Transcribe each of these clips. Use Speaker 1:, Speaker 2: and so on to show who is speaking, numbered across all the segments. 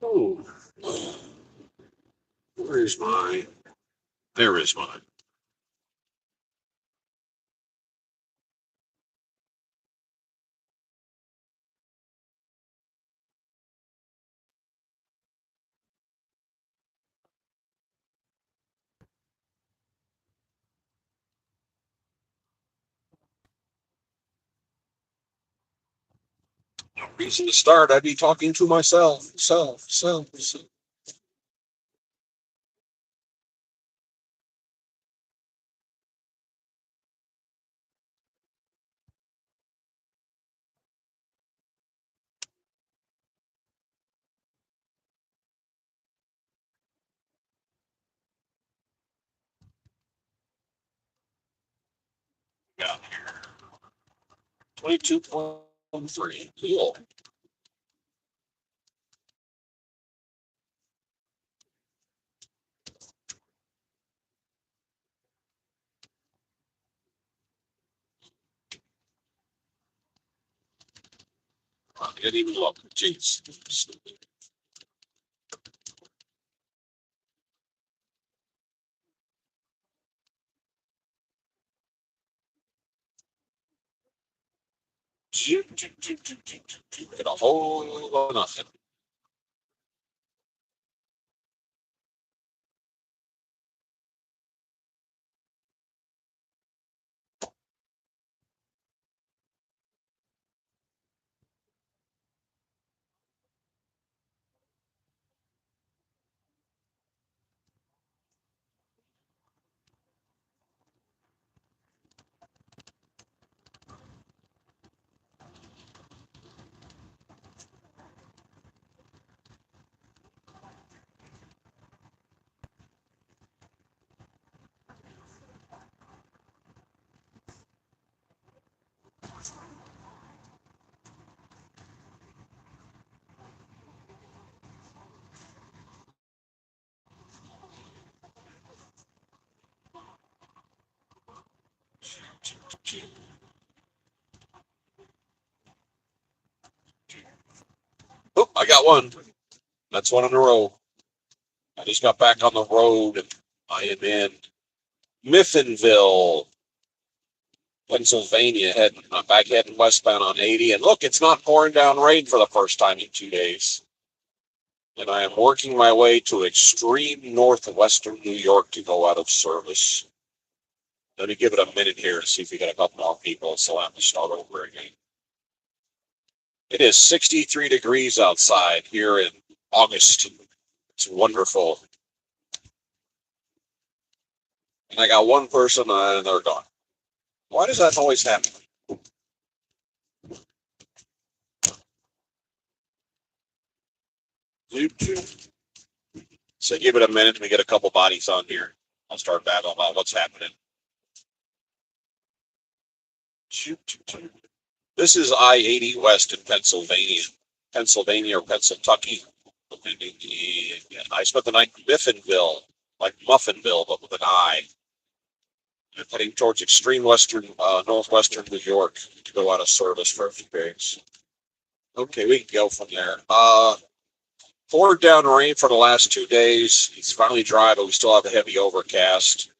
Speaker 1: Oh, where is my? There is mine. No reason to start. I'd be talking to myself. Self. Got here. 22.3. Cool. I didn't even look. Jeez. Get a whole lot of nothing. Oh, I got one. That's one in a row. I just got back on the road. I am in Miffinville, Pennsylvania, back heading westbound on 80. And look, it's not pouring down rain for the first time in 2 days. And I am working my way to extreme northwestern New York to go out of service. Let me give it a minute here to see if we get a couple more people, so I have to start over again. It is 63 degrees outside here in August. It's wonderful. And I got one person and they're gone. Why does that always happen? So give it a minute and we get a couple bodies on here. I'll start battling about what's happening. This is I-80 West in Pennsylvania or Pennsylvania. I spent the night in Miffinville, like Muffinville, but with an I. I'm heading towards extreme northwestern New York to go out of service for a few days. Okay, we can go from there. Poured down rain for the last 2 days. It's finally dry, but we still have a heavy overcast.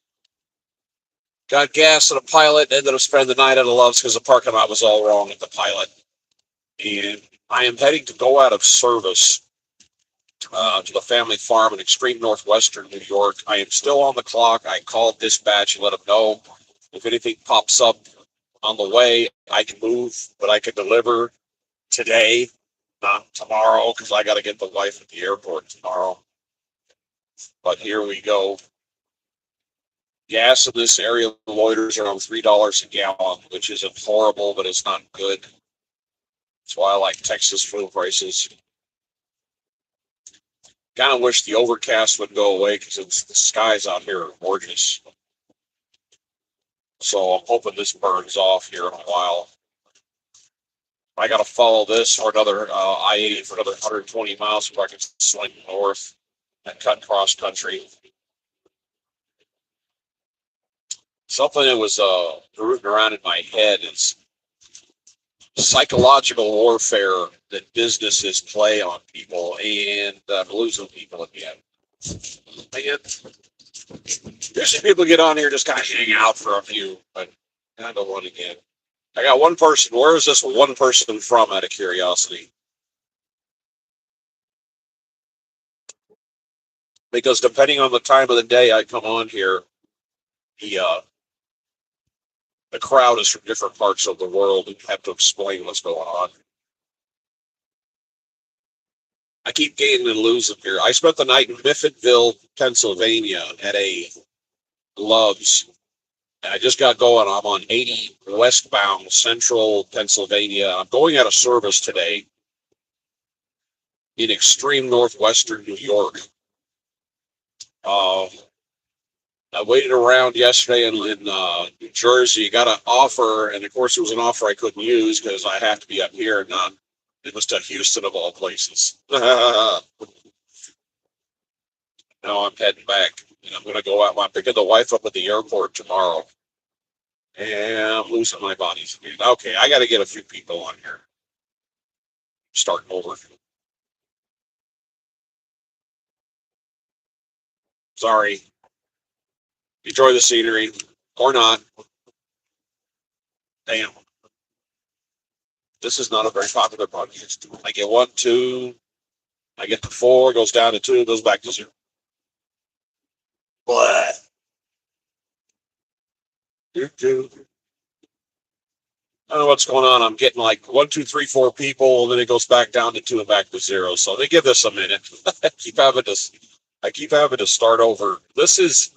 Speaker 1: Got gas at a Pilot. Ended up spending the night at a Love's because the parking lot was all wrong at the Pilot. And I am heading to go out of service to the family farm in extreme northwestern New York. I am still on the clock. I called dispatch and let them know if anything pops up on the way, I can move, but I can deliver today, not tomorrow, because I got to get the wife at the airport tomorrow. But here we go. Gas in this area loiters around $3 a gallon, which isn't horrible, but it's not good. That's why I like Texas fuel prices. Kind of wish the overcast would go away because the skies out here are gorgeous. So I'm hoping this burns off here in a while. I got to follow this for another I-80 for another 120 miles before I can swing north and cut cross country. Something that was rooting around in my head is psychological warfare that businesses play on people, and I'm losing people again. And usually people get on here just kind of hang out for a few, but I don't want again. I got one person. Where is this one person from, out of curiosity? Because depending on the time of the day I come on here, the uh, the crowd is from different parts of the world and have to explain what's going on. I keep gaining and losing here. I spent the night in Mifflinville, Pennsylvania at a Love's. I just got going. I'm on 80 westbound Central Pennsylvania. I'm going out of service today in extreme northwestern New York. Uh, I waited around yesterday in New Jersey, got an offer, and of course it was an offer I couldn't use because I have to be up here, and not it was to Houston of all places. Now I'm heading back, and I'm going to go out. I'm picking the wife up at the airport tomorrow, and I'm losing my bodies again. Okay, I got to get a few people on here. Starting over. Sorry. Enjoy the scenery or not. Damn. This is not a very popular podcast. I get 1, 2. I get to 4, goes down to 2, goes back to 0. Blah. I don't know what's going on. I'm getting like 1, 2, 3, 4 people, and then it goes back down to 2 and back to 0. So they give this a minute. I keep having to start over. This is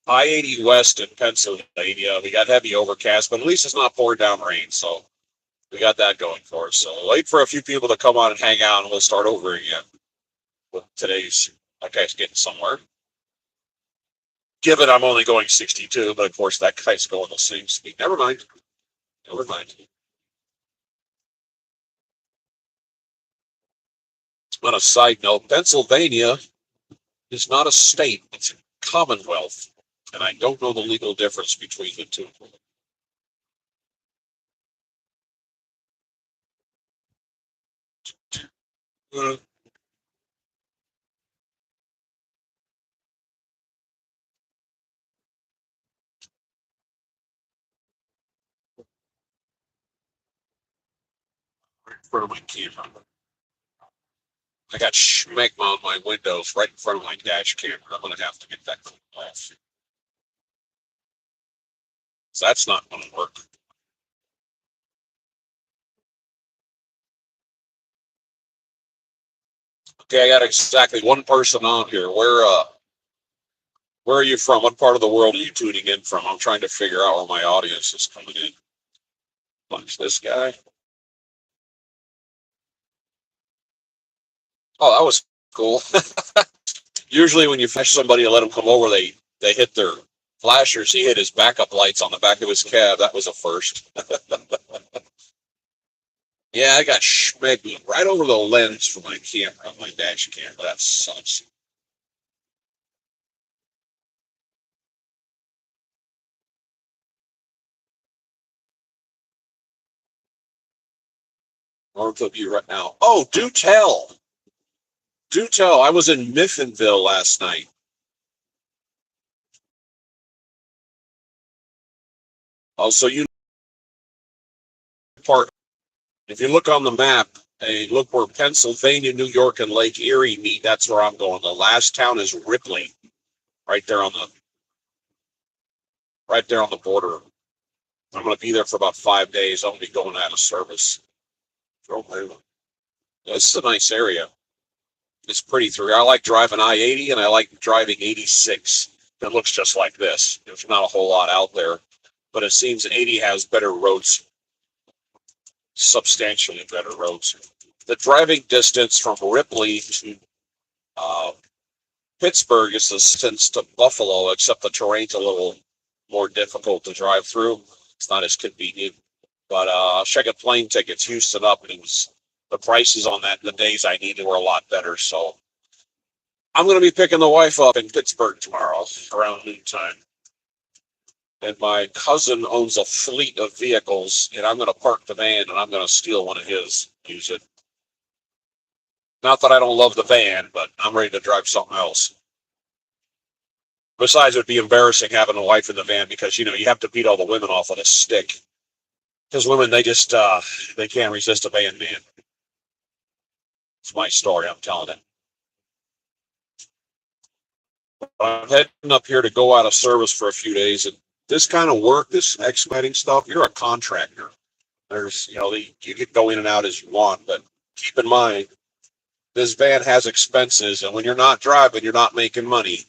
Speaker 1: I-80 West in Pennsylvania. We got heavy overcast, but at least it's not pouring down rain. So we got that going for us. So wait for a few people to come on and hang out, and we'll start over again with today's. That guy's getting somewhere. Given I'm only going 62, but of course that guy's going the same speed. Never mind. Never mind. On a side note, Pennsylvania is not a state, it's a commonwealth. And I don't know the legal difference between the two. Uh, right in front of my camera. I got schmegma on my windows right in front of my dash camera. I'm going to have to get that cleaned off. So that's not going to work. Okay, I got exactly one person on here. Where are you from? What part of the world are you tuning in from? I'm trying to figure out where my audience is coming in. Punch this guy. Oh, that was cool. Usually when you flash somebody and let them come over, they hit their flashers. He hit his backup lights on the back of his cab. That was a first. Yeah, I got schmegged right over the lens for my camera, my dash camera. That sucks. North of you right now. Oh, do tell. Do tell. I was in Mifflinville last night. Oh, so you part. If you look on the map, hey, look where Pennsylvania, New York, and Lake Erie meet. That's where I'm going. The last town is Ripley, right there on the border. I'm going to be there for about 5 days. I'm going to be going out of service. This is a nice area. It's pretty through. I like driving I-80 and I like driving 86. It looks just like this. There's not a whole lot out there, but it seems 80 has better roads, substantially better roads. The driving distance from Ripley to uh, Pittsburgh is the distance to Buffalo, except the terrain's a little more difficult to drive through. It's not as convenient. But checking plane tickets, Houston up, and it was the prices on that the days I needed were a lot better. So I'm going to be picking the wife up in Pittsburgh tomorrow around noontime. and my cousin owns a fleet of vehicles, and I'm going to park the van and I'm going to steal one of his, use it. Not that I don't love the van, but I'm ready to drive something else. Besides, it would be embarrassing having a wife in the van because, you have to beat all the women off with a stick. Because women, they can't resist a van man. It's my story, I'm telling it. I'm heading up here to go out of service for a few days, and this kind of work, this expediting stuff, you're a contractor. You can go in and out as you want, but keep in mind, this van has expenses, and when you're not driving, you're not making money.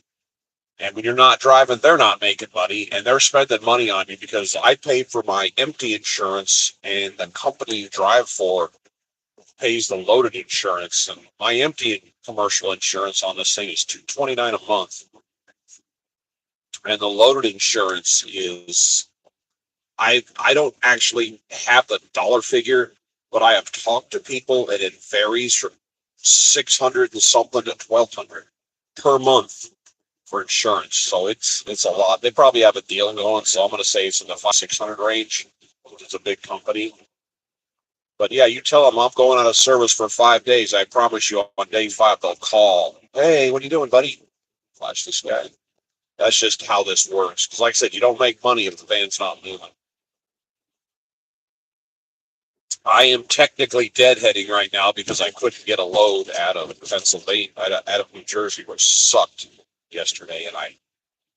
Speaker 1: And when you're not driving, they're not making money, and they're spending money on you because I pay for my empty insurance, and the company you drive for pays the loaded insurance. And my empty commercial insurance on this thing is $229 a month, and the loaded insurance is I don't actually have the dollar figure, but I have talked to people, and it varies from 600 and something to 1,200 per month for insurance. So it's a lot. They probably have a deal going, so I'm going to say it's in the 500-600 range. It's a big company. But yeah, you tell them I'm going out of service for 5 days. I promise you on day 5 they'll call. Hey, what are you doing, buddy? Flash this guy. That's just how this works. Because like I said, you don't make money if the van's not moving. I am technically deadheading right now because I couldn't get a load out of Pennsylvania, out of New Jersey, which sucked yesterday. And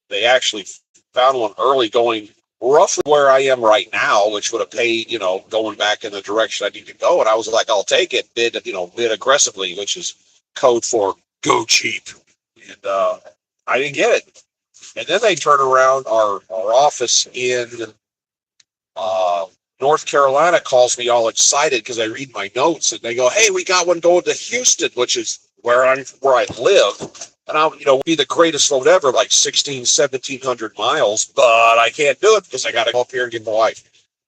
Speaker 1: they actually found one early going roughly where I am right now, which would have paid, going back in the direction I need to go. And I was like, I'll take it, bid aggressively, which is code for go cheap. And I didn't get it. And then they turn around our office in uh, North Carolina calls me all excited because I read my notes and they go, "Hey, we got one going to Houston, which is where I live." And I'll, be the greatest load ever, like 1,700 miles, but I can't do it because I got to go up here and get my wife.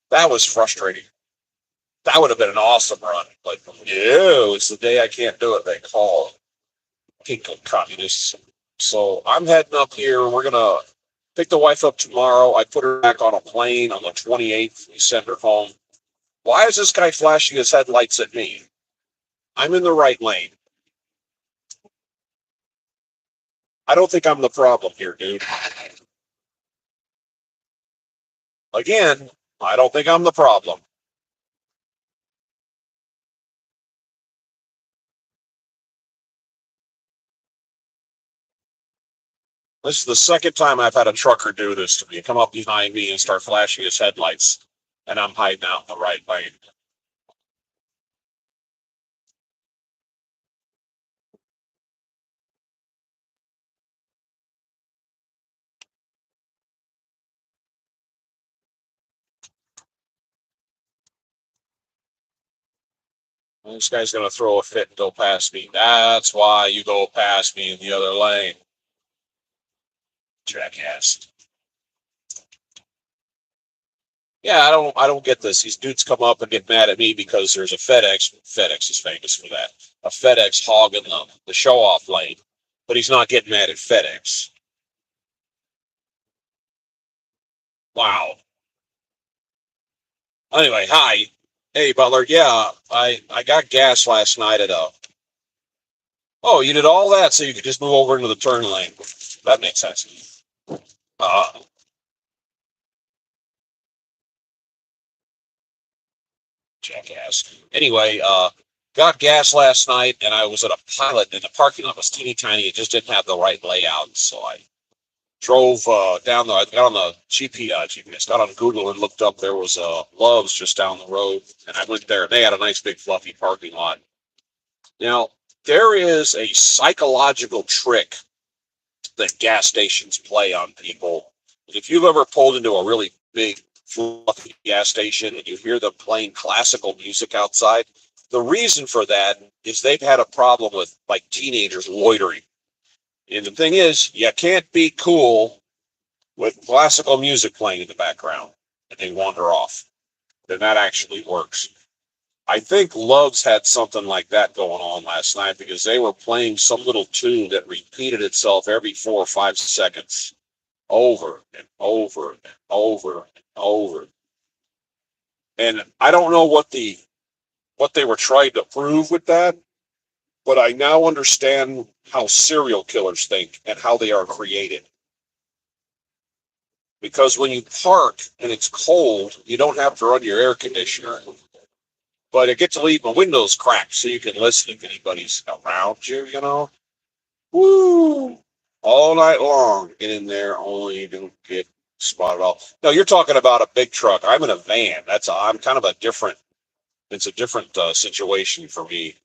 Speaker 1: That was frustrating. That would have been an awesome run. But no, it's the day I can't do it. They call. Pinko communists. So I'm heading up here. We're going to pick the wife up tomorrow. I put her back on a plane on the 28th. We send her home. Why is this guy flashing his headlights at me? I'm in the right lane. I don't think I'm the problem here, dude. Again, I don't think I'm the problem. This is the second time I've had a trucker do this to me. Come up behind me and start flashing his headlights, and I'm hiding out in the right lane. This guy's going to throw a fit and go past me. That's why you go past me in the other lane. Jackass. Yeah, I don't get this. These dudes come up and get mad at me because there's a FedEx. FedEx is famous for that. A FedEx hogging the show off lane, but he's not getting mad at FedEx. Wow. Anyway, hi. Hey, Butler. Yeah, I got gas last night at a. Oh, you did all that so you could just move over into the turn lane. That makes sense. Uh, Jackass. Anyway, got gas last night, and I was at a pilot, and the parking lot was teeny tiny. It just didn't have the right layout, so I drove down the. I got on the GPS, got on Google and looked up. There was Love's just down the road, and I went there. They had a nice big fluffy parking lot. Now there is a psychological trick that gas stations play on people. If you've ever pulled into a really big fluffy gas station and you hear them playing classical music outside, the reason for that is they've had a problem with like teenagers loitering. And the thing is, you can't be cool with classical music playing in the background and they wander off. Then that actually works. I think Love's had something like that going on last night because they were playing some little tune that repeated itself every 4 or 5 seconds. over and over and over and over. And I don't know what they were trying to prove with that, but I now understand how serial killers think and how they are created. Because when you park and it's cold, you don't have to run your air conditioner. But I get to leave my windows cracked so you can listen if anybody's around you, you know? Woo! All night long, get in there, only to get spotted off. No, you're talking about a big truck. I'm in a van. I'm kind of a different, it's a different situation for me.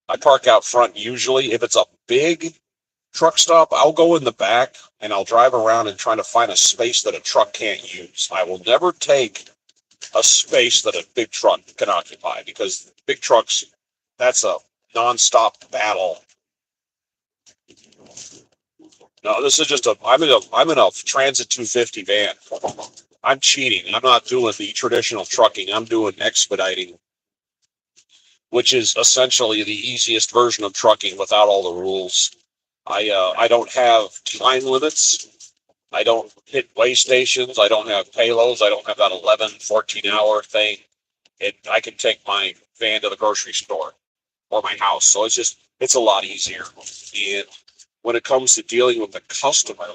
Speaker 1: I park out front usually. If it's a big truck stop, I'll go in the back and I'll drive around and try to find a space that a truck can't use. I will never take a space that a big truck can occupy because big trucks, that's a nonstop battle. No, this is just I'm in a Transit 250 van. I'm cheating. I'm not doing the traditional trucking. I'm doing expediting, which is essentially the easiest version of trucking without all the rules. I don't have time limits. I don't hit way stations. I don't have payloads. I don't have that 11, 14-hour thing. I can take my van to the grocery store or my house. So it's a lot easier. And when it comes to dealing with the customer,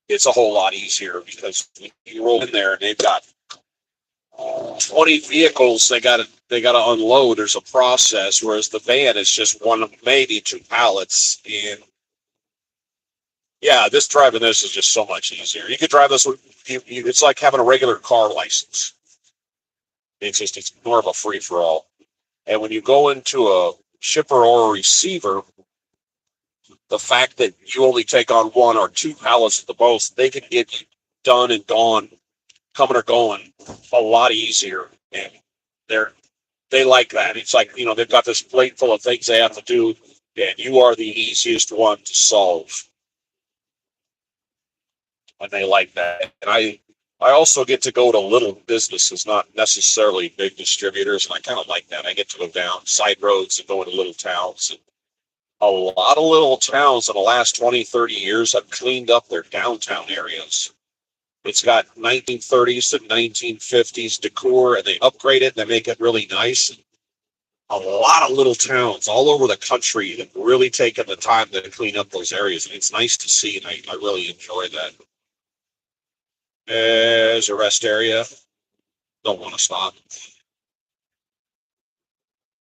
Speaker 1: it's a whole lot easier because you roll in there and they've got 20 vehicles they got to unload. There's a process, whereas the van is just one, maybe two pallets. And yeah, driving this is just so much easier. You could drive this with it's like having a regular car license. It's more of a free for all. And when you go into a shipper or a receiver, the fact that you only take on one or two pallets at the most, they can get you done and gone, coming or going, a lot easier. And they're they like that. It's like, they've got this plate full of things they have to do, and you are the easiest one to solve. And they like that. And I also get to go to little businesses, not necessarily big distributors, and I kind of like that. I get to go down side roads and go into little towns. And a lot of little towns in the last 20, 30 years have cleaned up their downtown areas. It's got 1930s to 1950s decor, and they upgrade it and they make it really nice. A lot of little towns all over the country have really taken the time to clean up those areas, and it's nice to see, and I really enjoy that. There's a rest area. Don't want to stop.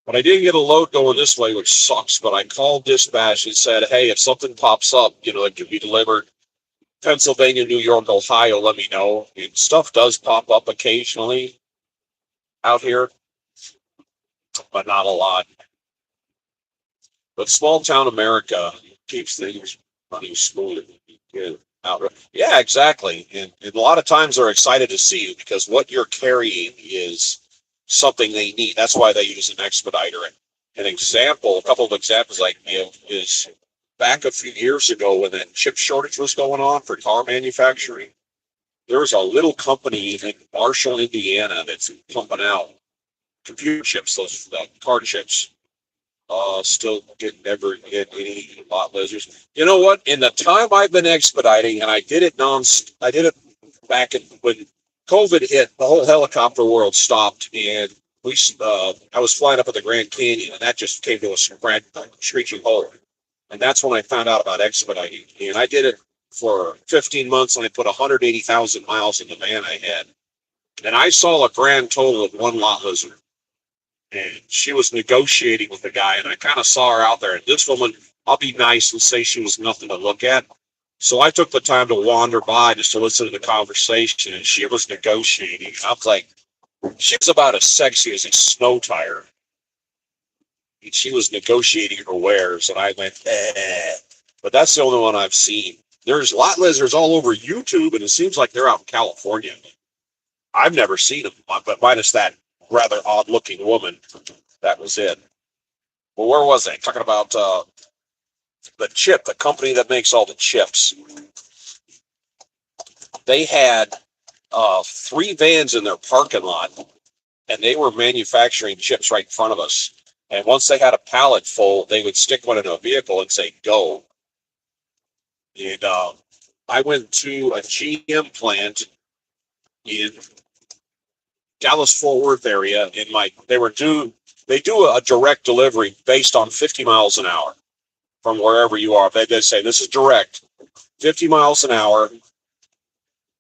Speaker 1: But I didn't get a load going this way, which sucks, but I called dispatch and said, hey, if something pops up, it can be delivered Pennsylvania, New York, Ohio, let me know. And stuff does pop up occasionally out here, but not a lot. But small town America keeps things running smooth. Yeah, exactly. And a lot of times they're excited to see you because what you're carrying is something they need. That's why they use an expediter. A couple of examples I can give is back a few years ago when that chip shortage was going on for car manufacturing. There was a little company in Marshall, Indiana that's pumping out computer chips, those car chips. Still never get any lot lizards. You know what? In the time I've been expediting, and I did it back when COVID hit, the whole helicopter world stopped, and I was flying up at the Grand Canyon, and that just came to a screeching halt. And that's when I found out about expediting, and I did it for 15 months, and I put 180,000 miles in the van I had, and I saw a grand total of one lot lizard. And she was negotiating with the guy, and I kind of saw her out there. And this woman, I'll be nice and say she was nothing to look at. So I took the time to wander by just to listen to the conversation, and she was negotiating. I was like, she was about as sexy as a snow tire. And she was negotiating her wares, and I went, eh. But that's the only one I've seen. There's lot lizards all over YouTube, and it seems like they're out in California. I've never seen them, but minus that rather odd-looking woman. That was it. Well, where was I? Talking about the company that makes all the chips. They had 3 vans in their parking lot, and they were manufacturing chips right in front of us. And once they had a pallet full, they would stick one in a vehicle and say, go. And I went to a GM plant in Dallas Fort Worth area. They do a direct delivery based on 50 miles an hour from wherever you are. They say this is direct, 50 miles an hour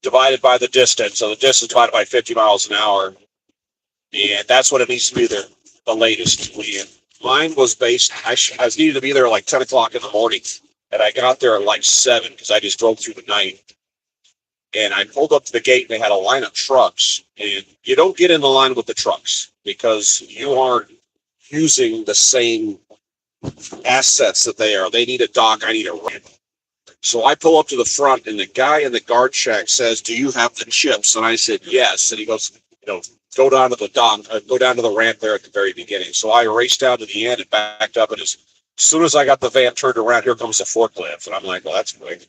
Speaker 1: divided by the distance. So the distance divided by 50 miles an hour. And that's what it needs to be there, the latest. And mine was based, I was needed to be there like 10 o'clock in the morning. And I got there at like 7 because I just drove through the night. And I pulled up to the gate and they had a line of trucks. And you don't get in the line with the trucks because you aren't using the same assets that they are. They need a dock, I need a ramp. So I pull up to the front and the guy in the guard shack says, "Do you have the chips?" And I said, "Yes." And he goes, go down to the dock, go down to the ramp there at the very beginning. So I raced down to the end and backed up. And as soon as I got the van turned around, here comes the forklift. And I'm like, well, that's quick.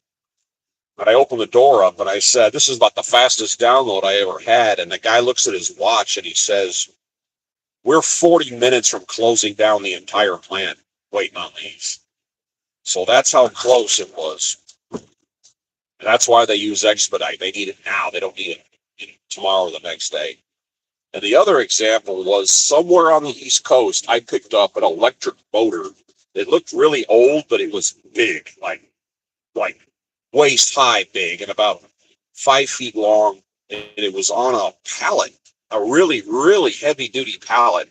Speaker 1: But I opened the door up and I said, "This is about the fastest download I ever had." And the guy looks at his watch and he says, "We're 40 minutes from closing down the entire plant waiting on these." So that's how close it was. And that's why they use Expedite. They need it now. They don't need it tomorrow or the next day. And the other example was somewhere on the East Coast, I picked up an electric motor. It looked really old, but it was big, like waist high big and about 5 feet long. And it was on a pallet, a really, really heavy duty pallet.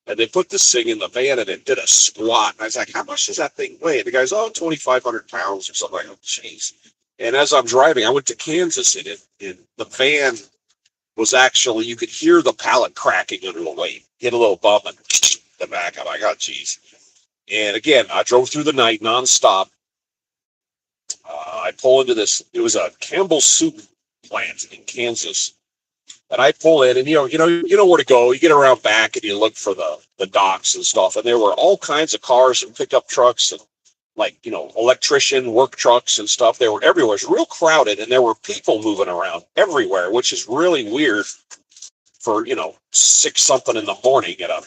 Speaker 1: And they put this thing in the van and it did a squat. And I was like, how much does that thing weigh? And the guy's, 2,500 pounds or something. Like, jeez. And as I'm driving, I went to Kansas and the van was actually, you could hear the pallet cracking under the weight. Hit a little bump and the back. I'm like, oh, geez. And again, I drove through the night nonstop. I pull into this, it was a Campbell soup plant in Kansas. And I pull in and, you know where to go. You get around back and you look for the docks and stuff. And there were all kinds of cars and pickup trucks and electrician work trucks and stuff. They were everywhere. It was real crowded and there were people moving around everywhere, which is really weird for, 6 something in the morning at a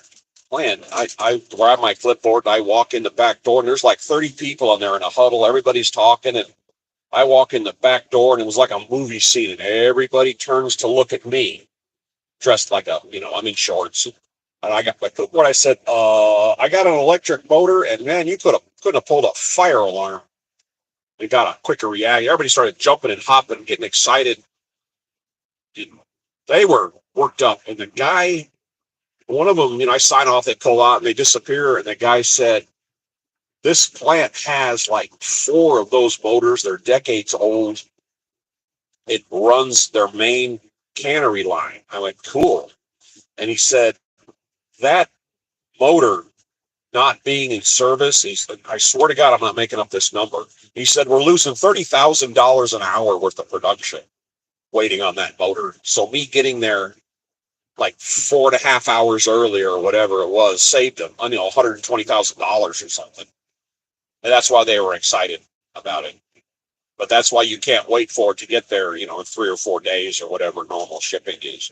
Speaker 1: plant. I grab my clipboard and I walk in the back door and there's like 30 people in there in a huddle. Everybody's talking and I walk in the back door and it was like a movie scene and everybody turns to look at me dressed like I'm in shorts. And I got my clipboard. I said, I got an electric motor and man, you couldn't have pulled a fire alarm. We got a quicker reaction. Everybody started jumping and hopping, getting excited. They were worked up. And the guy, one of them, I sign off, they pull out and they disappear. And the guy said, this plant has like 4 of those motors. They're decades old. It runs their main cannery line. I went, cool. And he said, that motor not being in service, I swear to God, I'm not making up this number. He said, we're losing $30,000 an hour worth of production waiting on that motor. So me getting there like 4.5 hours earlier or whatever it was saved them, $120,000 or something. And that's why they were excited about it. But that's why you can't wait for it to get there, in 3 or 4 days or whatever normal shipping is.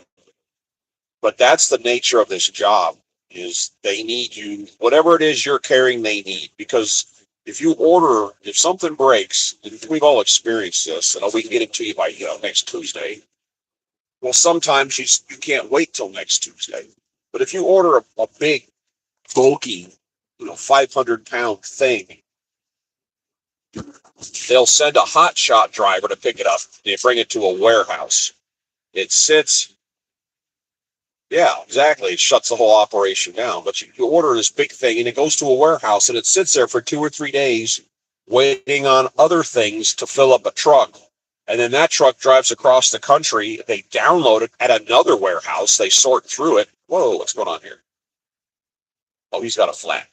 Speaker 1: But that's the nature of this job, is they need you, whatever it is you're carrying, they need. Because if something breaks, and we've all experienced this, and we can get it to you by next Tuesday. Well, sometimes you can't wait till next Tuesday. But if you order a big, bulky, 500-pound thing, they'll send a hot shot driver to pick it up. They bring it to a warehouse. It sits. Yeah, exactly. It shuts the whole operation down. But you order this big thing and it goes to a warehouse and it sits there for 2 or 3 days waiting on other things to fill up a truck. And then that truck drives across the country. They download it at another warehouse. They sort through it. Whoa, what's going on here? Oh, he's got a flat.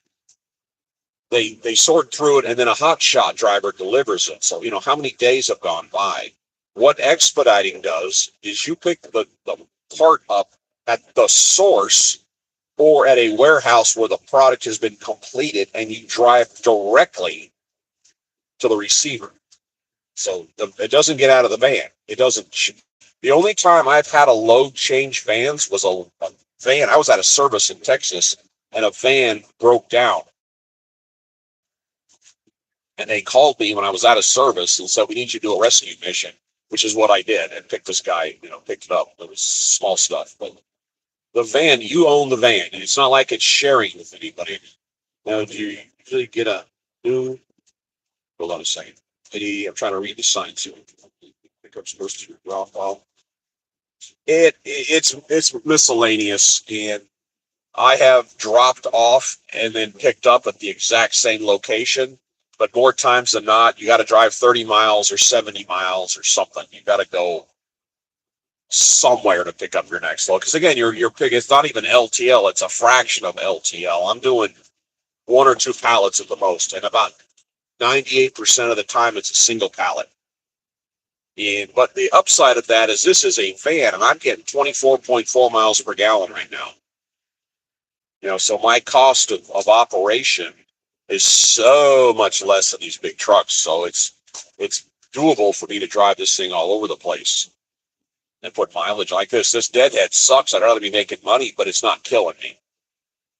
Speaker 1: They sort through it, and then a hot shot driver delivers it. So, how many days have gone by? What Expediting does is you pick the part up at the source or at a warehouse where the product has been completed, and you drive directly to the receiver. So it doesn't get out of the van. It doesn't. The only time I've had a load change vans was a van. I was at a service in Texas, and a van broke down. And they called me when I was out of service and said, we need you to do a rescue mission, which is what I did, and picked this guy, picked it up. It was small stuff. But the van, you own the van. And it's not like it's sharing with anybody. Now, do you usually get a new, hold on a second. I'm trying to read the signs here. Pickup supposed to drop off. It's miscellaneous, and I have dropped off and then picked up at the exact same location. But more times than not, you got to drive 30 miles or 70 miles or something. You got to go somewhere to pick up your next load. Because again, you're picking. It's not even LTL; it's a fraction of LTL. I'm doing one or two pallets at the most, and about 98% of the time, it's a single pallet. But the upside of that is this is a van, and I'm getting 24.4 miles per gallon right now. So my cost of operation is so much less than these big trucks. So it's doable for me to drive this thing all over the place and put mileage like this. This deadhead sucks. I'd rather be making money, but it's not killing me.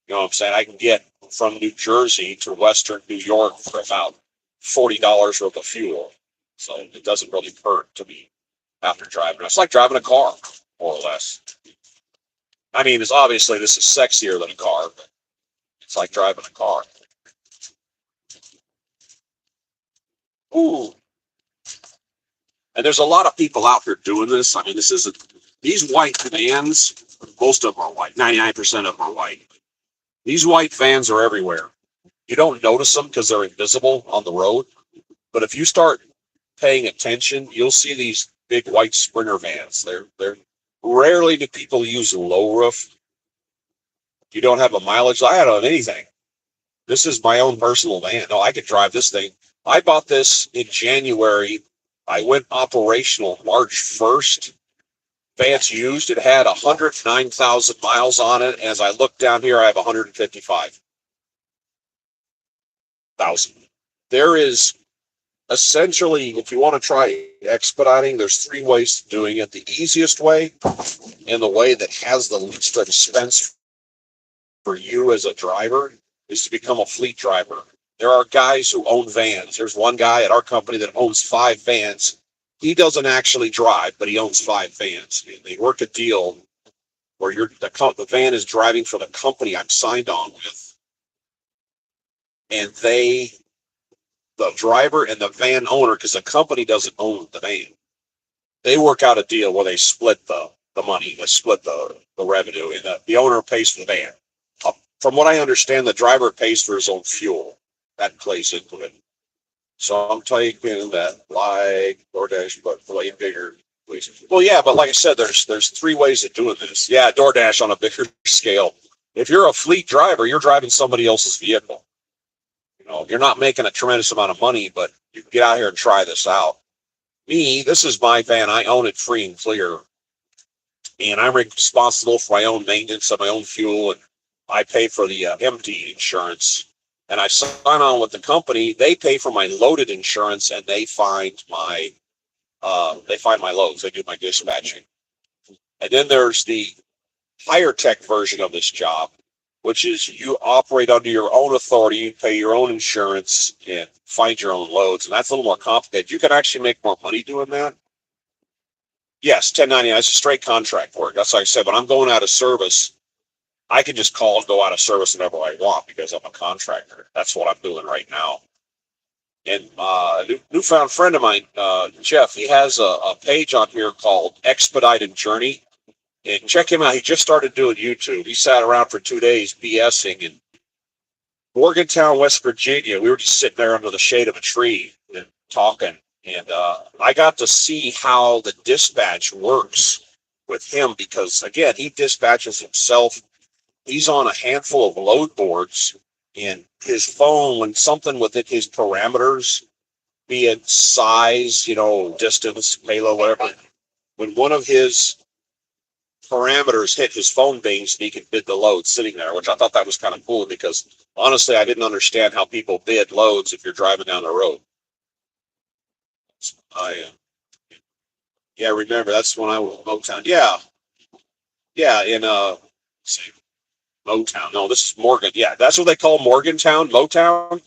Speaker 1: You know what I'm saying? I can get from New Jersey to Western New York for about $40 worth of fuel. So it doesn't really hurt to me after driving. It's like driving a car, more or less. I mean, this is sexier than a car, but it's like driving a car. Ooh. And there's a lot of people out here doing this. I mean, these white vans, most of them are white, 99% of them are white. These white vans are everywhere. You don't notice them because they're invisible on the road. But if you start paying attention, you'll see these big white Sprinter vans. They're rarely do people use low roof. You don't have a mileage. I don't have anything. This is my own personal van. No, I could drive this thing. I bought this in January. I went operational March 1st. Van's used. It had 109,000 miles on it. As I look down here, I have 155,000. There is essentially, if you want to try expediting, there's three ways of doing it. The easiest way, and the way that has the least expense for you as a driver, is to become a fleet driver. There are guys who own vans. There's one guy at our company that owns 5 vans. He doesn't actually drive, but he owns 5 vans. And they work a deal where the van is driving for the company I'm signed on with. And the driver and the van owner, because the company doesn't own the van, they work out a deal where they split the money, they split the revenue, and the owner pays for the van. From what I understand, the driver pays for his own fuel. That plays into it. So I'm taking that like DoorDash, but way bigger. Please. Well, yeah, but like I said, there's 3 ways of doing this. Yeah, DoorDash on a bigger scale. If you're a fleet driver, you're driving somebody else's vehicle. You're not making a tremendous amount of money, but you can get out here and try this out. This is my van. I own it free and clear. And I'm responsible for my own maintenance of my own fuel, and I pay for the empty insurance. And I sign on with the company. They pay for my loaded insurance, and they find my loads. They do my dispatching. And then there's the higher tech version of this job, which is you operate under your own authority, you pay your own insurance, and find your own loads. And that's a little more complicated. You can actually make more money doing that. Yes, 1099. It's a straight contract work. That's like I said, when I'm going out of service, I can just call and go out of service whenever I want because I'm a contractor. That's what I'm doing right now. And a newfound friend of mine, Jeff, he has a page on here called Expediting Journey. And check him out. He just started doing YouTube. He sat around for 2 days BSing in Morgantown, West Virginia. We were just sitting there under the shade of a tree and talking. And I got to see how the dispatch works with him because, again, he dispatches himself. He's on a handful of load boards, and his phone, when something within his parameters, be it size, distance, payload, whatever, when one of his parameters hit, his phone bings, and he could bid the load sitting there, which I thought that was kind of cool because honestly, I didn't understand how people bid loads if you're driving down the road. Yeah, remember that's when I was in Motown. Yeah, in Motown. No, this is Morgan. Yeah, that's what they call Morgantown, Motown.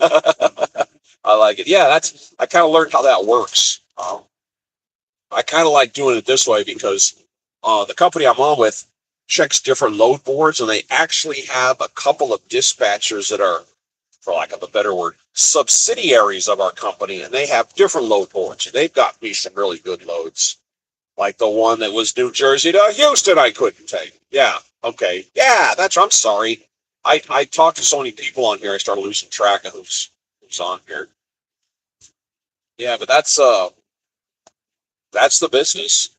Speaker 1: I like it. Yeah, I kind of learned how that works. I kind of like doing it this way because the company I'm on with checks different load boards, and they actually have a couple of dispatchers that are, for lack of a better word, subsidiaries of our company, and they have different load boards. And they've got me some really good loads, like the one that was New Jersey to Houston I couldn't take. Yeah, okay. Yeah, I'm sorry. I talked to so many people on here, I started losing track of who's on here. Yeah, but that's the business.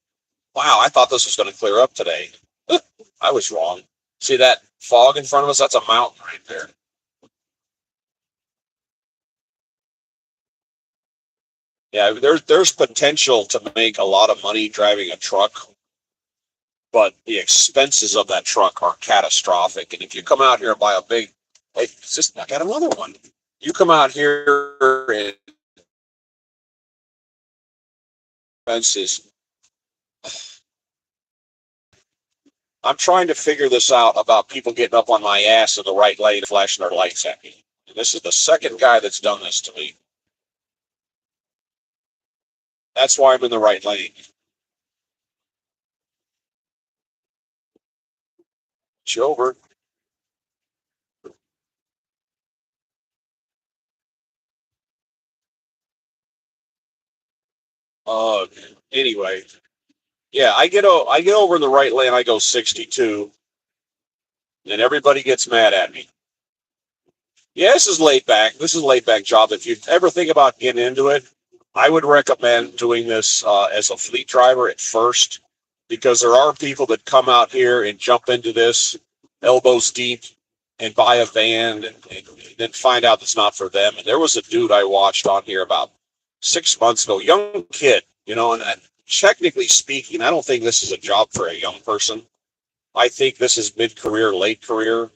Speaker 1: Wow, I thought this was going to clear up today. I was wrong. See that fog in front of us? That's a mountain right there. Yeah, there's potential to make a lot of money driving a truck, but the expenses of that truck are catastrophic. And if you come out here and buy a big, hey, I got another one. You come out here and expenses. I'm trying to figure this out about people getting up on my ass in the right lane, flashing their lights at me. And this is the second guy that's done this to me. That's why I'm in the right lane. It's over. Uh, anyway, yeah, I get over in the right lane. I go 62, and everybody gets mad at me. Yeah, this is laid back. This is a laid back job. If you ever think about getting into it, I would recommend doing this as a fleet driver at first, because there are people that come out here and jump into this elbows deep and buy a van and then find out it's not for them. And there was a dude I watched on here about 6 months ago, young kid, and technically speaking, I don't think this is a job for a young person. I think this is mid-career, late career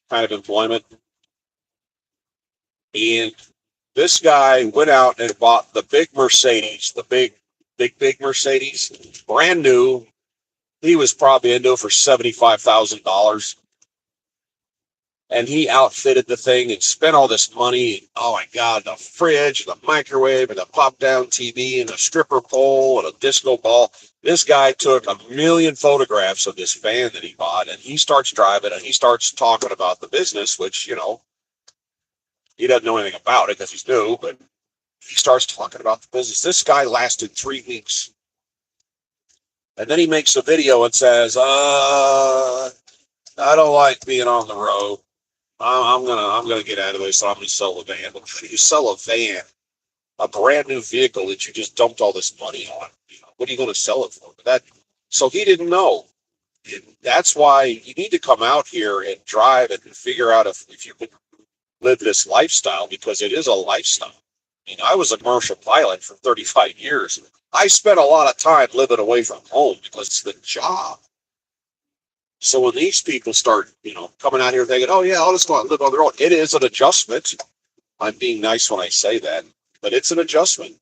Speaker 1: kind of employment. And this guy went out and bought the big Mercedes, the big Mercedes, brand new. He was probably into it for $75,000, and he outfitted the thing and spent all this money. Oh my God, the fridge, the microwave, and the pop down TV, and a stripper pole, and a disco ball. This guy took a million photographs of this van that he bought, and he starts driving and he starts talking about the business, which, he doesn't know anything about it because he's new, but he starts talking about the business. This guy lasted 3 weeks. And then he makes a video and says, I don't like being on the road. I'm gonna get out of this. So I'm gonna sell a van. But how do you sell a van, a brand new vehicle that you just dumped all this money on? What are you gonna sell it for? So he didn't know. And that's why you need to come out here and drive and figure out if you can live this lifestyle, because it is a lifestyle. I mean, I was a commercial pilot for 35 years. I spent a lot of time living away from home because it's the job. So when these people start, coming out here thinking, oh yeah, I'll just go out and live on the road, it is an adjustment. I'm being nice when I say that, but it's an adjustment.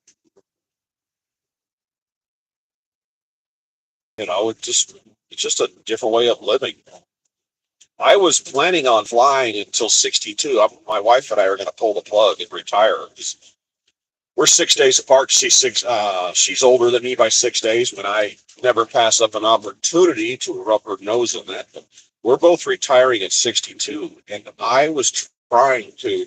Speaker 1: It's just a different way of living. I was planning on flying until 62. My wife and I are going to pull the plug and retire. We're 6 days apart. She's older than me by 6 days, but I never pass up an opportunity to rub her nose in that. But we're both retiring at 62, and I was trying to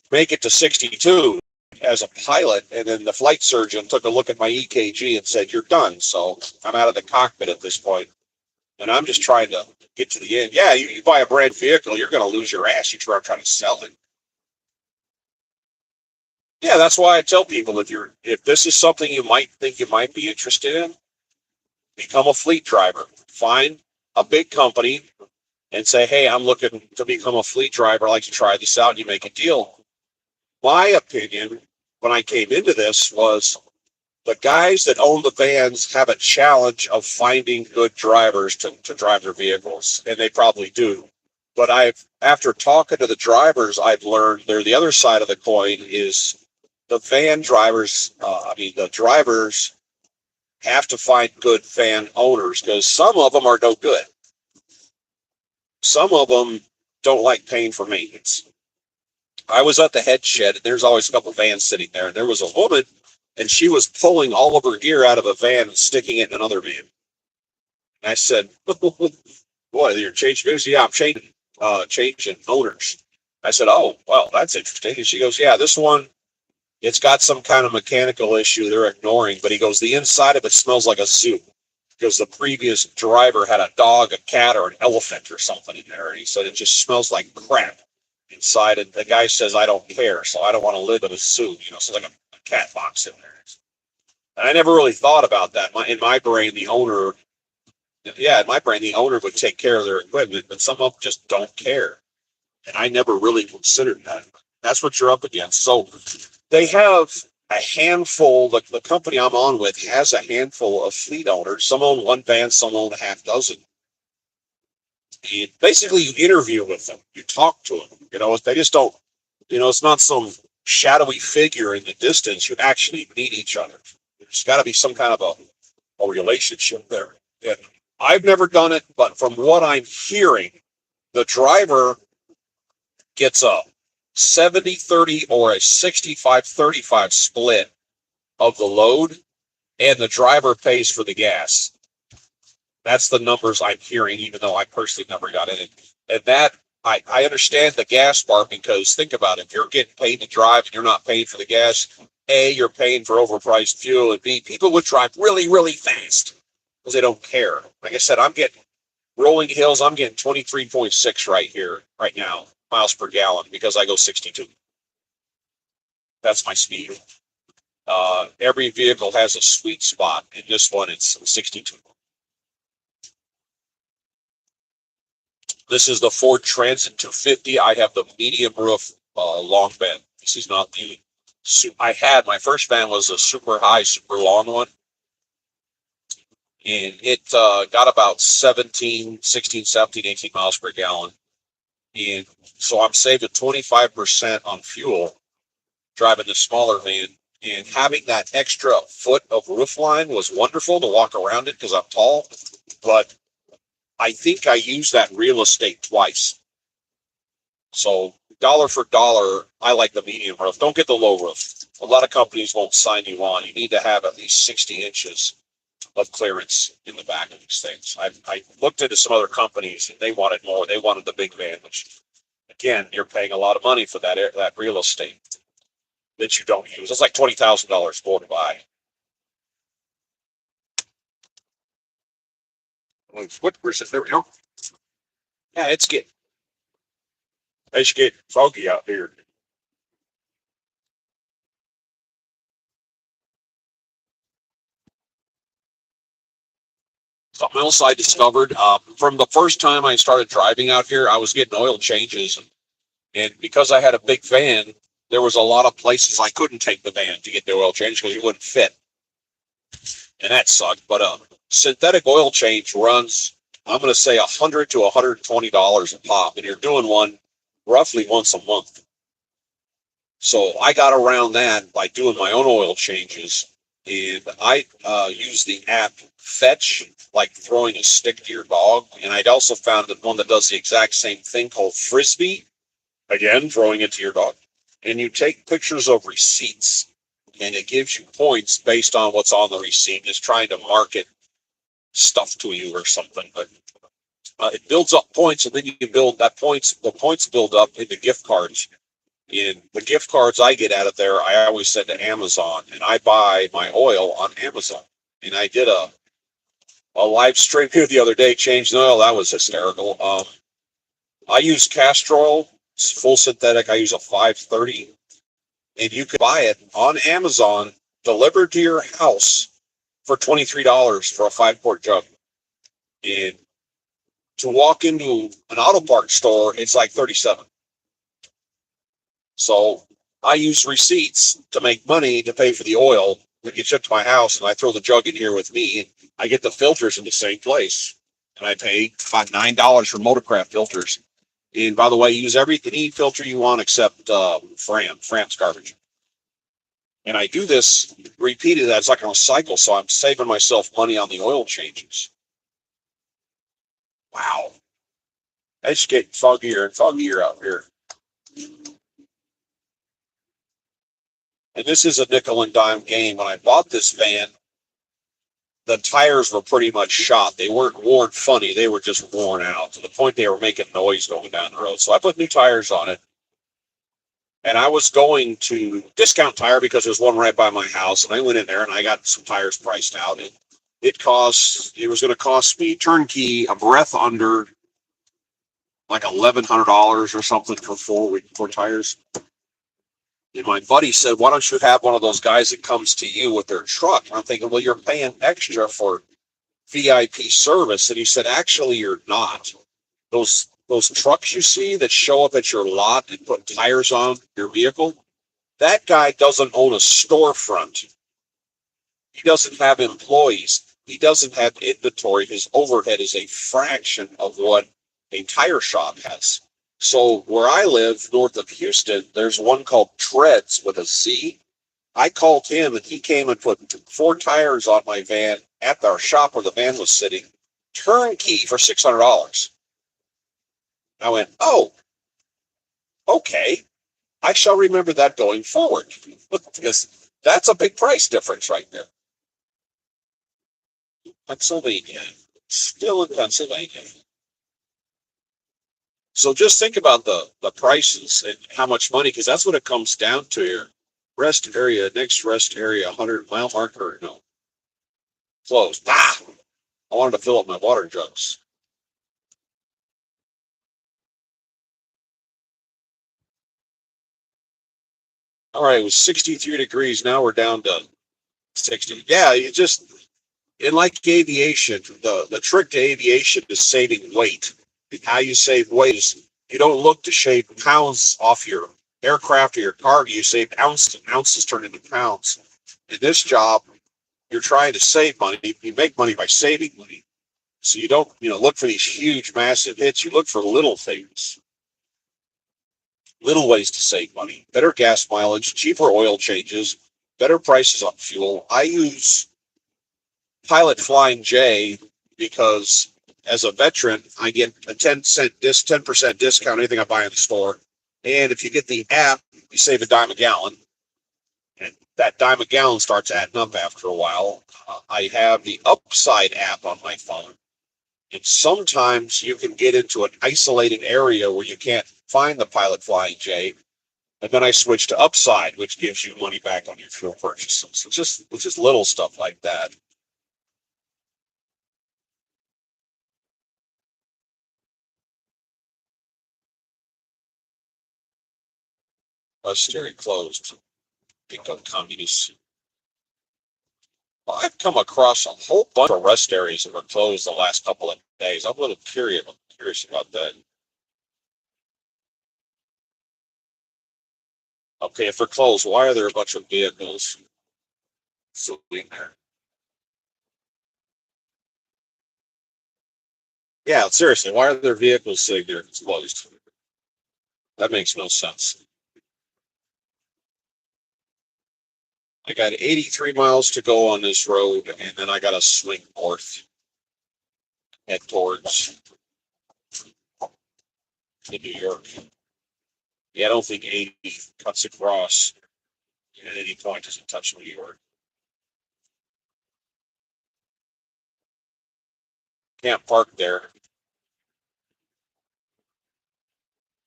Speaker 1: make it to 62 as a pilot, and then the flight surgeon took a look at my EKG and said, "You're done." So I'm out of the cockpit at this point, and I'm just trying to get to the end. Yeah, you buy a brand vehicle, you're going to lose your ass. You trying to sell it. Yeah, that's why I tell people, if this is something you might think you might be interested in, become a fleet driver. Find a big company and say, "Hey, I'm looking to become a fleet driver. I'd like to try this out." And you make a deal. My opinion when I came into this was the guys that own the vans have a challenge of finding good drivers to drive their vehicles, and they probably do. But after talking to the drivers, I've learned the other side of the coin is the van drivers. The drivers have to find good van owners, because some of them are no good. Some of them don't like paying for maintenance. I was at the head shed, and there's always a couple vans sitting there, and there was a woman, and she was pulling all of her gear out of a van and sticking it in another van. And I said, "Boy, you're changing vehicles? Yeah, I'm changing owners." I said, "Oh, well, that's interesting." And she goes, "Yeah, this one, it's got some kind of mechanical issue they're ignoring." But he goes, "The inside of it smells like a zoo." Because the previous driver had a dog, a cat, or an elephant or something in there. And he said it just smells like crap inside. And the guy says, "I don't care, so I don't want to live in a zoo." So like a cat box in there. And I never really thought about that. In my brain, the owner, yeah, in my brain, the owner would take care of their equipment, but some of them just don't care. And I never really considered that. That's what you're up against. So they have a handful, the company I'm on with has a handful of fleet owners. Some own one van, some own a half dozen. And basically, you interview with them, you talk to them. They just don't, it's not some shadowy figure in the distance. You actually meet each other. There's got to be some kind of a relationship there. And I've never done it, but from what I'm hearing, the driver gets a 70-30 or a 65-35 split of the load, and the driver pays for the gas. That's the numbers I'm hearing, even though I personally never got in it. And that, I understand the gas part, because think about it. If you're getting paid to drive and you're not paying for the gas, A, you're paying for overpriced fuel, and B, people would drive really, really fast because they don't care. Like I said, I'm getting rolling hills. I'm getting 23.6 right now, miles per gallon, because I go 62. That's my speed. Every vehicle has a sweet spot. In this one, it's 62. This is the Ford Transit 250. I have the medium roof long bed. This is not the. I had my first van was a super high, super long one, and it got about 17, 16, 17, 18 miles per gallon. And so I'm saving 25% on fuel driving the smaller van. And having that extra foot of roof line was wonderful to walk around it because I'm tall. But I think I used that real estate twice. So dollar for dollar, I like the medium roof. Don't get the low roof. A lot of companies won't sign you on. You need to have at least 60 inches of clearance in the back of these things. I looked into some other companies, and they wanted more. They wanted the big van, which, again, you're paying a lot of money for that real estate that you don't use. It's like $20,000 more to buy. What percent? There we go. Yeah, it's getting foggy out here. Something else I discovered from the first time I started driving out here, I was getting oil changes, and because I had a big van, there was a lot of places I couldn't take the van to get the oil change because it wouldn't fit, and that sucked. But synthetic oil change runs, I'm going to say, $100 to $120 a pop, and you're doing one roughly once a month. So I got around that by doing my own oil changes, and I use the app Fetch, like throwing a stick to your dog. And I'd also found that one that does the exact same thing called Frisbee, again, throwing it to your dog. And you take pictures of receipts, and it gives you points based on what's on the receipt. It's trying to market stuff to you or something, but it builds up points, and then you can build that points. The points build up into gift cards. In the gift cards I get out of there, I always send to Amazon, and I buy my oil on Amazon. And I did a live stream here the other day, changing oil. That was hysterical. I use castor oil. It's full synthetic. I use a 530, and you can buy it on Amazon, delivered to your house for $23 for a 5-quart jug. And to walk into an auto parts store, it's like 37. So I use receipts to make money to pay for the oil that gets shipped to my house, and I throw the jug in here with me. And I get the filters in the same place, and I pay about $9 for Motorcraft filters. And by the way, use any filter you want except Fram. Fram's garbage. And I do this repeated. That's like on a cycle, so I'm saving myself money on the oil changes. Wow, it's getting foggier and foggier out here. And this is a nickel and dime game. When I bought this van, the tires were pretty much shot. They weren't worn funny. They were just worn out to the point they were making noise going down the road. So I put new tires on it. And I was going to Discount Tire because there's one right by my house. And I went in there and I got some tires priced out. And it was going to cost me turnkey a breath under like $1,100 or something for four tires. And my buddy said, "Why don't you have one of those guys that comes to you with their truck?" And I'm thinking, well, you're paying extra for VIP service. And he said, "Actually, you're not. Those trucks you see that show up at your lot and put tires on your vehicle, that guy doesn't own a storefront. He doesn't have employees. He doesn't have inventory. His overhead is a fraction of what a tire shop has." So where I live, north of Houston, there's one called Treads with a Z. I called him and he came and put four tires on my van at our shop where the van was sitting, turnkey for $600. I went, oh, okay. I shall remember that going forward because that's a big price difference right there. Pennsylvania, still in Pennsylvania. So just think about the prices and how much money, because that's what it comes down to here. Rest area, next rest area, 100-mile marker, no, closed. Ah, I wanted to fill up my water jugs. All right, it was 63 degrees. Now we're down to 60. Yeah, you just, and like aviation, the trick to aviation is saving weight. How you save weight is you don't look to shave pounds off your aircraft or your cargo. You save ounces, and ounces turn into pounds. In this job, you're trying to save money. You make money by saving money. So you don't, look for these huge, massive hits. You look for little things, little ways to save money. Better gas mileage, cheaper oil changes, better prices on fuel. I use Pilot Flying J because as a veteran, I get a 10% discount anything I buy in the store. And if you get the app, you save a dime a gallon. And that dime a gallon starts adding up after a while. I have the Upside app on my phone. And sometimes you can get into an isolated area where you can't find the Pilot Flying J. And then I switch to Upside, which gives you money back on your fuel purchases. It's just little stuff like that. Steering closed. Become communists. Well, I've come across a whole bunch of rest areas that were closed the last couple of days. I'm a little curious about that. Okay, if they're closed, why are there a bunch of vehicles sitting there? Yeah, seriously, why are there vehicles sitting there if it's closed? That makes no sense. I got 83 miles to go on this road, and then I got to swing north, head towards New York. Yeah, I don't think 80 cuts across at any point. Doesn't touch New York. Can't park there.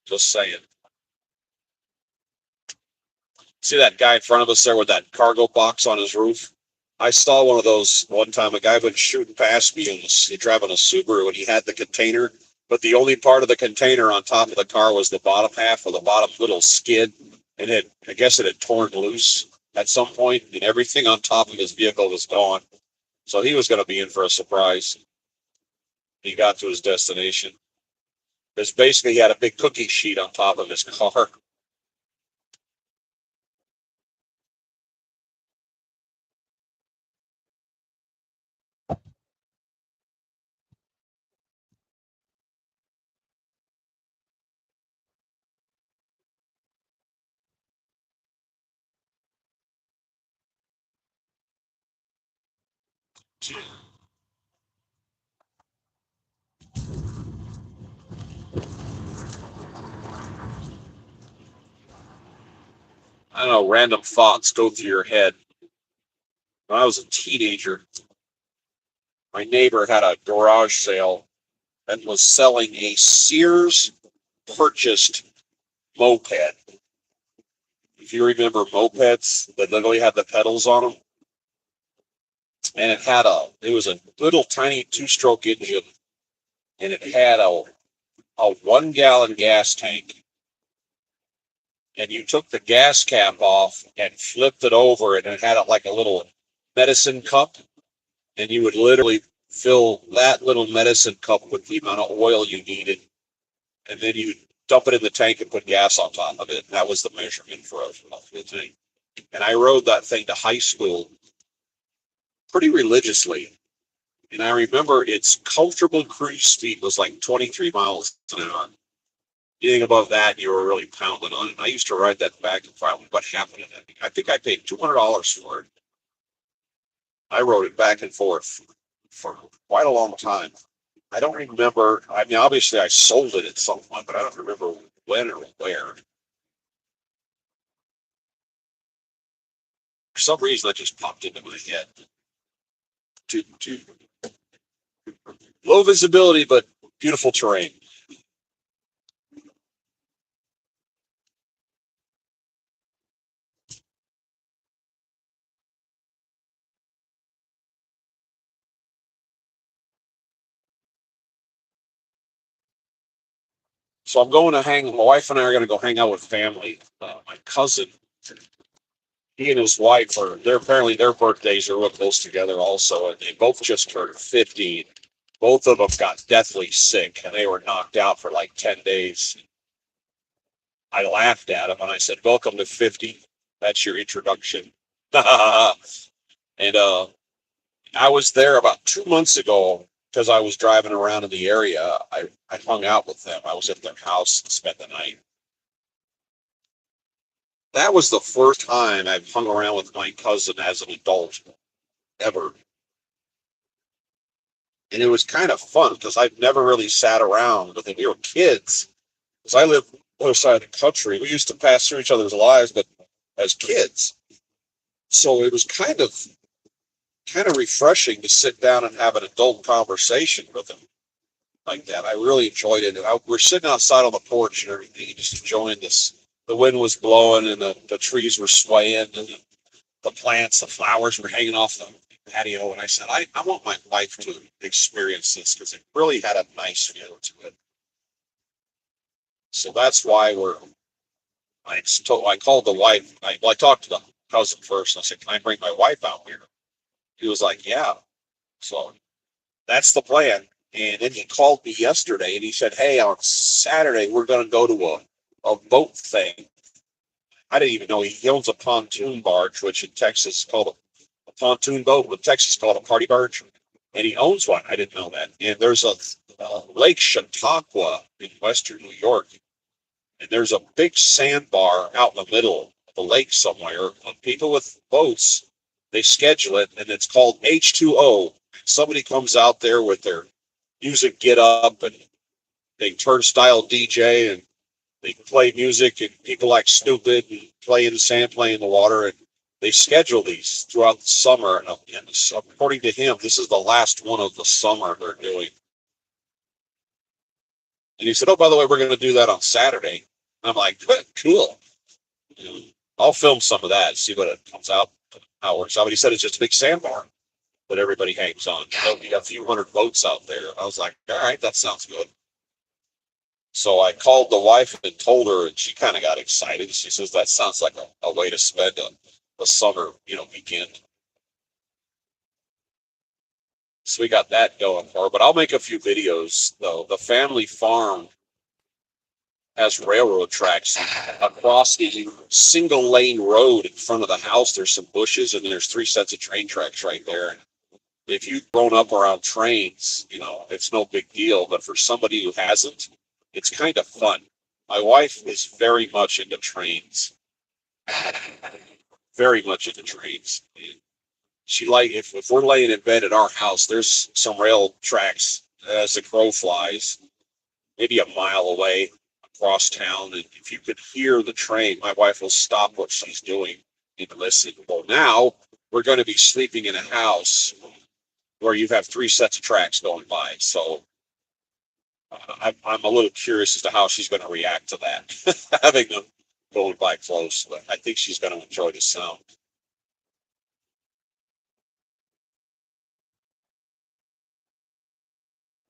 Speaker 1: Just saying. See that guy in front of us there with that cargo box on his roof? I saw one of those one time. A guy was shooting past me and he driving a Subaru and he had the container, but the only part of the container on top of the car was the bottom half, or the bottom little skid, and I guess it had torn loose at some point, and everything on top of his vehicle was gone. So he was going to be in for a surprise. He got to his destination. Because basically he had a big cookie sheet on top of his car. I don't know, random thoughts go through your head. When I was a teenager, my neighbor had a garage sale and was selling a Sears purchased moped. If you remember mopeds that literally had the pedals on them, and it was a little tiny two-stroke engine, and it had a 1 gallon gas tank, and you took the gas cap off and flipped it over, and it had like a little medicine cup, and you would literally fill that little medicine cup with the amount of oil you needed, and then you dump it in the tank and put gas on top of it. That was the measurement for a thing. And I rode that thing to high school pretty religiously. And I remember its comfortable cruise speed was like 23 miles an hour. Anything above that, you were really pounding on it. I used to ride that back and forth. What happened to that? I think I paid $200 for it. I rode it back and forth for quite a long time. I don't remember. I mean, obviously, I sold it at some point, but I don't remember when or where. For some reason, that just popped into my head. Too low visibility, but beautiful terrain. So I'm going to hang. My wife and I are going to go hang out with family. My cousin, he and his wife they're apparently their birthdays are real close together also, and they both just turned 50. Both of them got deathly sick, and they were knocked out for like 10 days. I laughed at him and I said, "Welcome to 50. That's your introduction." And I was there about 2 months ago because I was driving around in the area. I hung out with them. I was at their house and spent the night. That was the first time I've hung around with my cousin as an adult ever. And it was kind of fun because I've never really sat around with him. We were kids. Because I live on the other side of the country. We used to pass through each other's lives, but as kids. So it was kind of refreshing to sit down and have an adult conversation with him like that. I really enjoyed it. We're sitting outside on the porch and everything, just enjoying this. The wind was blowing and the trees were swaying and the plants, the flowers were hanging off the patio. And I said, I want my wife to experience this because it really had a nice feel to it. So that's why I called the wife. I talked to the cousin first. And I said, "Can I bring my wife out here?" He was like, "Yeah." So that's the plan. And then he called me yesterday and he said, "Hey, on Saturday, we're going to go to a boat thing." I didn't even know he owns a pontoon barge, which in Texas is called a pontoon boat, but Texas is called a party barge. And he owns one. I didn't know that. And there's a Lake Chautauqua in western New York. And there's a big sandbar out in the middle of the lake somewhere. People with boats, they schedule it, and it's called H2O. Somebody comes out there with their music get up, and they turnstile DJ, and they play music, and people like stupid and play in the sand, play in the water, and they schedule these throughout the summer. And so according to him, this is the last one of the summer they're doing. And he said, "Oh, by the way, we're going to do that on Saturday." And I'm like, "Cool. I'll film some of that, see what it comes out, how it works out." But he said it's just a big sandbar that everybody hangs on. So you got a few hundred boats out there. I was like, "All right, that sounds good." So I called the wife and told her, and she kind of got excited. She says that sounds like a way to spend a summer, weekend. So we got that going for her. But I'll make a few videos though. The family farm has railroad tracks across the single lane road in front of the house. There's some bushes and there's 3 sets of train tracks right there. And if you've grown up around trains, it's no big deal. But for somebody who hasn't, it's kind of fun. My wife is very much into trains. Very much into trains. She if we're laying in bed at our house, there's some rail tracks as the crow flies, maybe a mile away. across town, and if you could hear the train, my wife will stop what she's doing and listen. Well, now we're going to be sleeping in a house where you have three sets of tracks going by. So I'm a little curious as to how she's going to react to that, having them going by close. But I think she's going to enjoy the sound.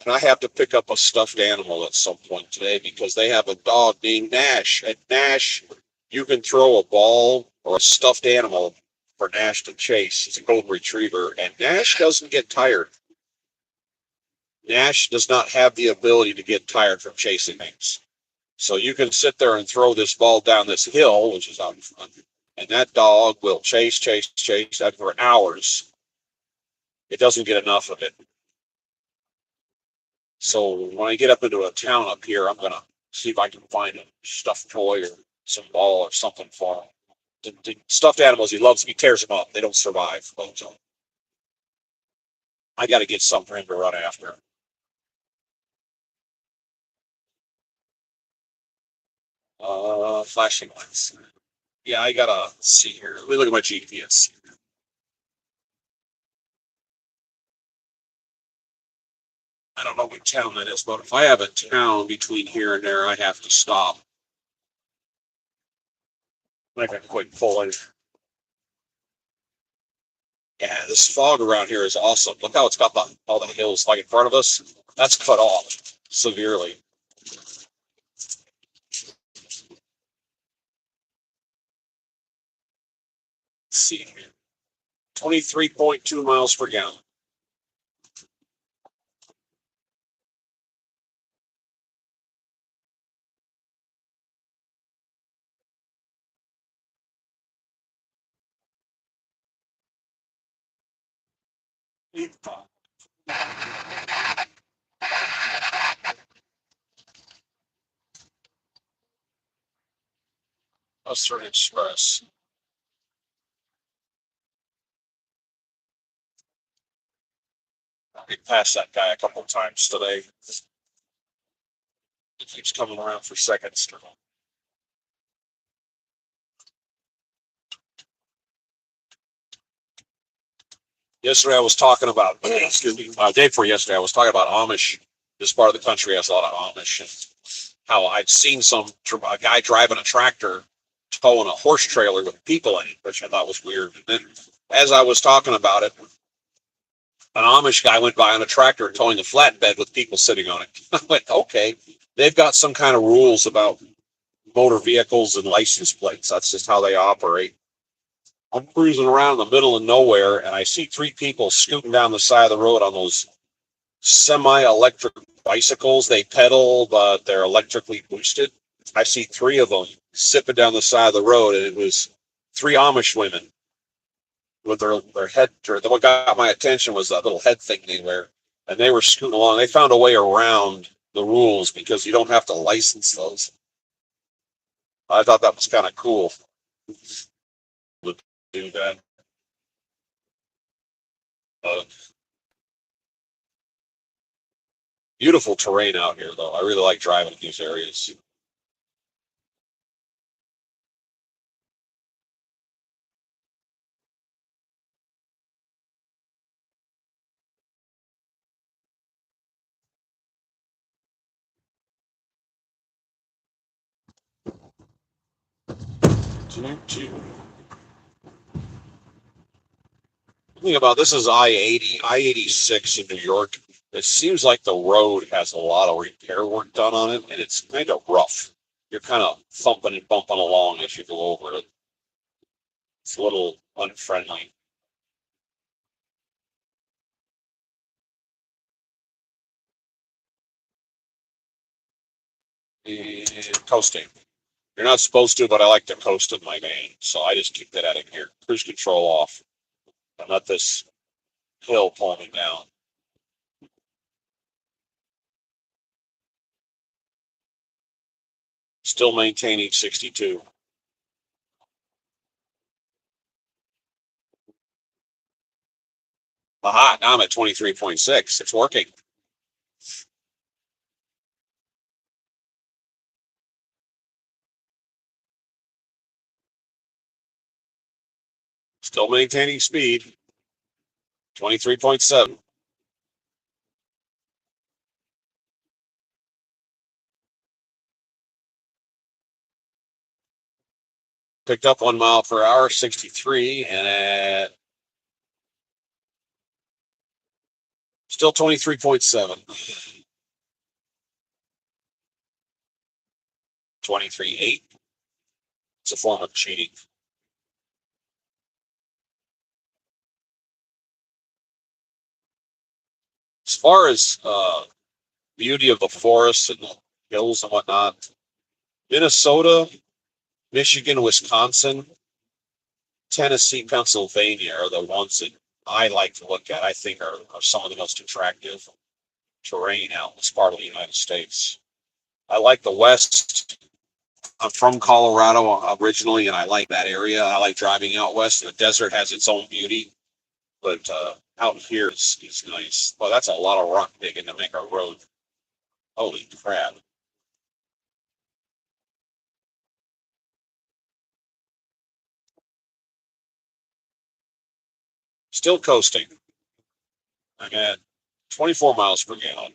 Speaker 1: And I have to pick up a stuffed animal at some point today because they have a dog named Nash. And Nash, you can throw a ball or a stuffed animal for Nash to chase. He's a golden retriever, and Nash doesn't get tired. Nash does not have the ability to get tired from chasing things. So you can sit there and throw this ball down this hill, which is out in front, and that dog will chase, chase, chase that for hours. It doesn't get enough of it. So when I get up into a town up here, I'm gonna see if I can find a stuffed toy or some ball or something for him. The stuffed animals he loves, he tears them up. They don't survive. So I got to get some for him to run after. Flashing lights. Yeah, I gotta see here. Let me look at my GPS. I don't know what town that is, but if I have a town between here and there, I have to stop. I can quit pulling. Yeah, this fog around here is awesome. Look how it's got all the hills like in front of us. That's cut off severely. Let's see here. 23.2 miles per gallon. Western Express. I passed that guy a couple times today. He keeps coming around for seconds. Yesterday I was talking about, excuse me, day before yesterday I was talking about Amish. This part of the country has a lot of Amish, and how I'd seen a guy driving a tractor towing a horse trailer with people in it, which I thought was weird. And then as I was talking about it, an Amish guy went by on a tractor towing a flatbed with people sitting on it. I went, okay, they've got some kind of rules about motor vehicles and license plates. That's just how they operate. I'm cruising around in the middle of nowhere, and I see three people scooting down the side of the road on those semi-electric bicycles. They pedal, but they're electrically boosted. I see three of them zipping down the side of the road, and it was three Amish women with their head. The what got my attention was that little head thing they wear, and they were scooting along. They found a way around the rules because you don't have to license those. I thought that was kind of cool to do that. Uh, Beautiful terrain out here, though. I really like driving in these areas. Think about this is I-80, I-86 in New York. It seems like the road has a lot of repair work done on it, and it's kind of rough. You're kind of thumping and bumping along as you go over it. It's a little unfriendly. And coasting. You're not supposed to, but I like to coast in my van, so I just keep that out of gear. Cruise control off. I'm not this hill pulling me down. Still maintaining 62. Aha, now I'm at 23.6. It's working. Still maintaining speed. 23.7. Picked up 1 mile per hour, 63, and at still 23.7. 23.8. It's a form of cheating. As far as beauty of the forests and the hills and whatnot, Minnesota, Michigan, Wisconsin, Tennessee, Pennsylvania are the ones that I like to look at. I think are some of the most attractive terrain out in this part of the United States. I like the West. I'm from Colorado originally, and I like that area. I like driving out west. The desert has its own beauty, but out here is nice. Well, that's a lot of rock digging to make a road. Holy crap. Still coasting. I'm at 24 miles per gallon.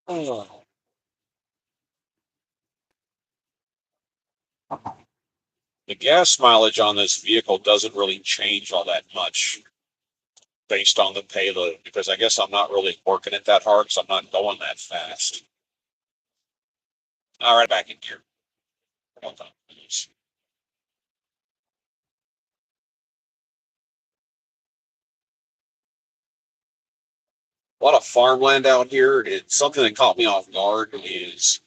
Speaker 1: Oh. The gas mileage on this vehicle doesn't really change all that much based on the payload because I guess I'm not really working it that hard because I'm not going that fast. All right, back in gear. Hold on, please. A lot of farmland out here. It's something that caught me off guard is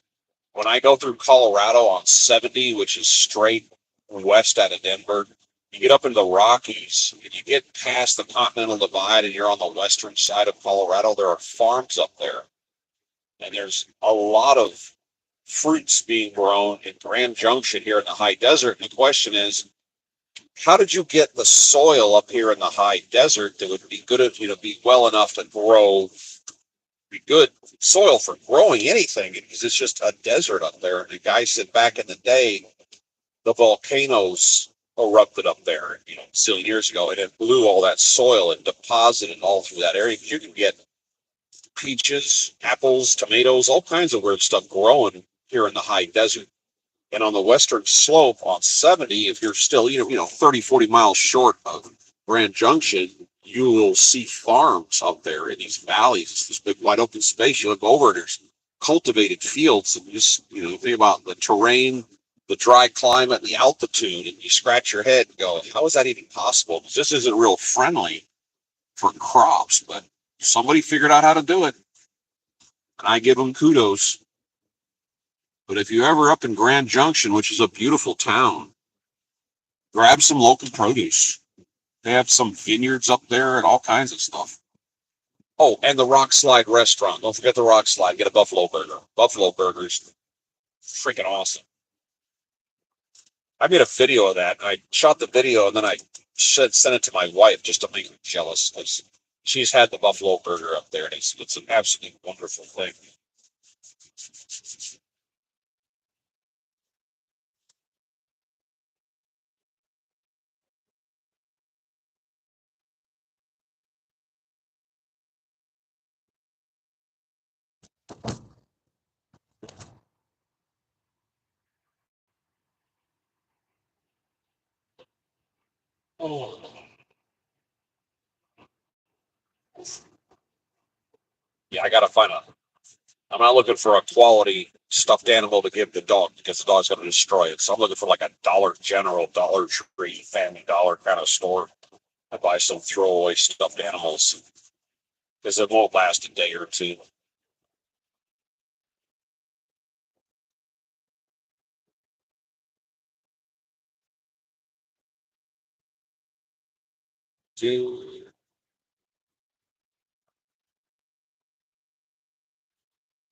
Speaker 1: when I go through Colorado on 70, which is straight west out of Denver, you get up into the Rockies and you get past the Continental Divide and you're on the western side of Colorado. There are farms up there, and there's a lot of fruits being grown in Grand Junction here in the high desert. And the question is, how did you get the soil up here in the high desert that would be good, be well enough to grow, be good soil for growing anything? Because it's just a desert up there. And the guy said back in the day, the volcanoes erupted up there, still years ago, and it blew all that soil and deposited all through that area. You can get peaches, apples, tomatoes, all kinds of weird stuff growing here in the high desert. And on the western slope on 70, if you're still, 30, 40 miles short of Grand Junction, you will see farms up there in these valleys. It's this big wide open space. You look over, there's cultivated fields, and just, think about the terrain, the dry climate, and the altitude, and you scratch your head and go, how is that even possible? Because this isn't real friendly for crops, but somebody figured out how to do it. And I give them kudos. But if you're ever up in Grand Junction, which is a beautiful town, grab some local produce. They have some vineyards up there and all kinds of stuff. Oh, and the Rock Slide restaurant. Don't forget the Rock Slide. Get a buffalo burger. Buffalo burgers. Freaking awesome. I made a video of that. I shot the video and then I sent it to my wife just to make her jealous because she's had the buffalo burger up there and it's an absolutely wonderful thing. Oh. Yeah, I gotta find a. I'm not looking for a quality stuffed animal to give the dog because the dog's gonna destroy it. So I'm looking for like a Dollar General, Dollar Tree, Family Dollar kind of store. I buy some throwaway stuffed animals because it won't last a day or two.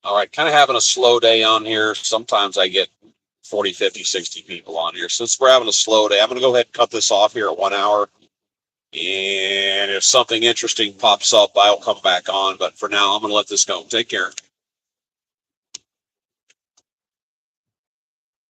Speaker 1: All right, kind of having a slow day on here. Sometimes I get 40, 50, 60 people on here. Since we're having a slow day, I'm going to go ahead and cut this off here at 1 hour. And if something interesting pops up, I'll come back on. But for now, I'm going to let this go. Take care.